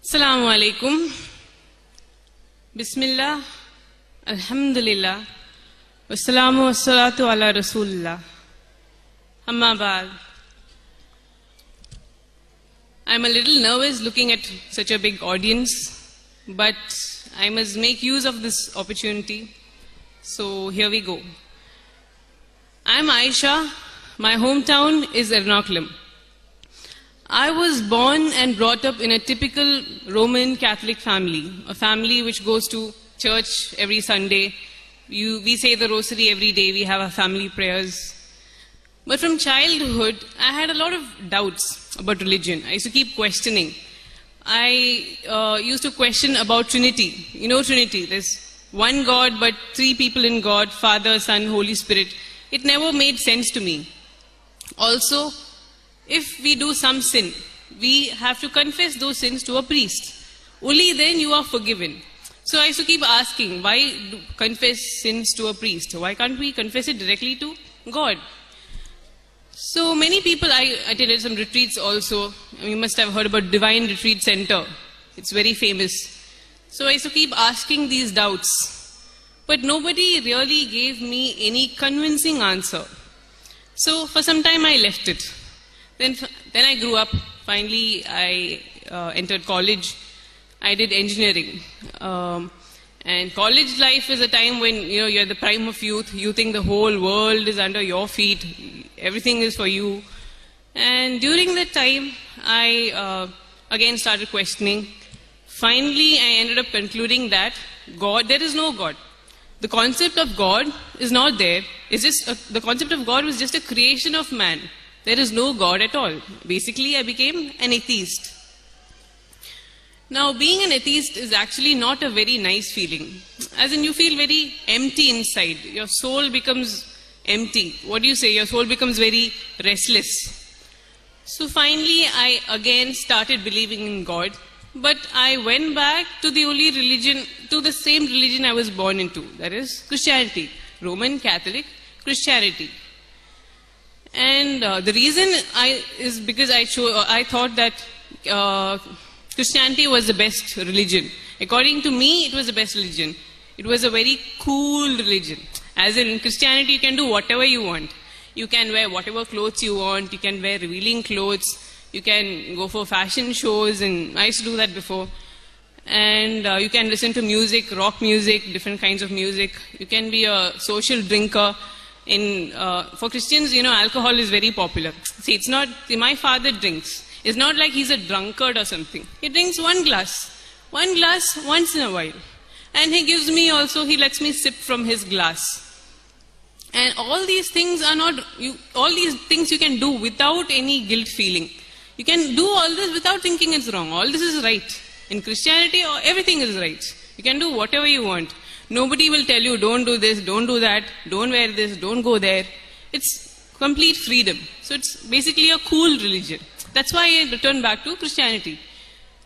Assalamu alaikum. Bismillah. Alhamdulillah. Wassalamu wassalatu ala Rasulullah. Amma ba'd. I'm a little nervous looking at such a big audience, but I must make use of this opportunity. So here we go. I'm Aisha. My hometown is Ernakulam. I was born and brought up in a typical Roman Catholic family, a family which goes to church every Sunday. We say the rosary every day, we have our family prayers. But from childhood, I had a lot of doubts about religion. I used to keep questioning. I used to question about Trinity. You know Trinity, there's one God but three people in God, Father, Son, Holy Spirit. It never made sense to me. Also, if we do some sin, we have to confess those sins to a priest. Only then you are forgiven. So I used to keep asking, why confess sins to a priest? Why can't we confess it directly to God? So many people, I attended some retreats also. You must have heard about Divine Retreat Center. It's very famous. So I used to keep asking these doubts. But nobody really gave me any convincing answer. So for some time I left it. Then I grew up. Finally, I entered college. I did engineering. And college life is a time when you're the prime of youth. You think the whole world is under your feet. Everything is for you. And during that time, I again started questioning. Finally, I ended up concluding that there is no God. The concept of God is not there. It's just the concept of God was just a creation of man. There is no God at all. Basically, I became an atheist. Now, being an atheist is actually not a very nice feeling. As in, you feel very empty inside. Your soul becomes empty. What do you say? Your soul becomes very restless. So finally, I again started believing in God. But I went back to the only religion, to the same religion I was born into. That is Christianity. Roman Catholic Christianity. And the reason is because I thought that Christianity was the best religion. According to me, it was the best religion. It was a very cool religion. As in Christianity, you can do whatever you want. You can wear whatever clothes you want. You can wear revealing clothes. You can go for fashion shows, and I used to do that before. And you can listen to music, rock music, different kinds of music. You can be a social drinker. For Christians, alcohol is very popular. See, it's not, my father drinks. It's not like he's a drunkard or something. He drinks one glass once in a while. And he gives me also, he lets me sip from his glass. And all these things all these things you can do without any guilt feeling. You can do all this without thinking it's wrong. All this is right. In Christianity, everything is right. You can do whatever you want. Nobody will tell you, don't do this, don't do that, don't wear this, don't go there. It's complete freedom. So it's basically a cool religion. That's why I returned back to Christianity.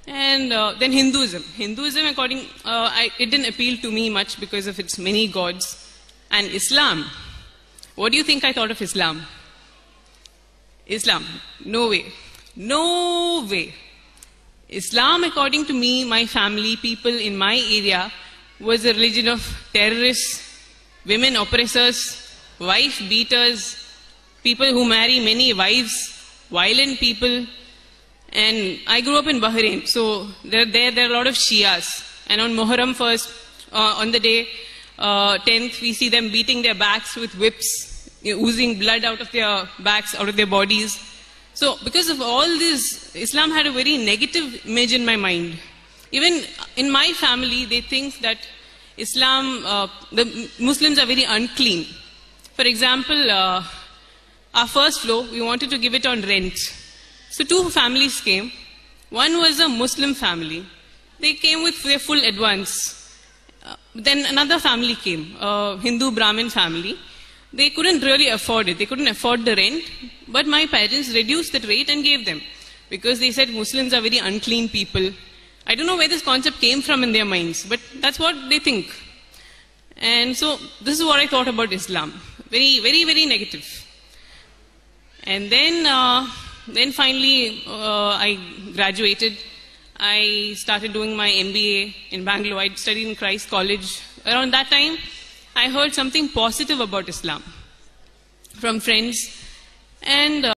And then Hinduism. Hinduism, it didn't appeal to me much because of its many gods. And Islam. What do you think I thought of Islam? Islam. No way. No way. Islam, according to me, my family, people in my area, was a religion of terrorists, women oppressors, wife beaters, people who marry many wives, violent people. And I grew up in Bahrain, so there are a lot of Shias. And on Muharram first, on the day 10th, we see them beating their backs with whips, oozing blood out of their backs, out of their bodies. So because of all this, Islam had a very negative image in my mind. Even in my family, they think that Islam, the Muslims are very unclean. For example, our first floor, we wanted to give it on rent. So two families came. One was a Muslim family. They came with their full advance. Then another family came, a Hindu Brahmin family. They couldn't really afford it. They couldn't afford the rent. But my parents reduced the rate and gave them. Because they said Muslims are very unclean people. I don't know where this concept came from in their minds, but that's what they think. And so this is what I thought about Islam. Very, very, very negative. And then finally I graduated. I started doing my MBA in Bangalore. I studied in Christ College. Around that time, I heard something positive about Islam from friends. And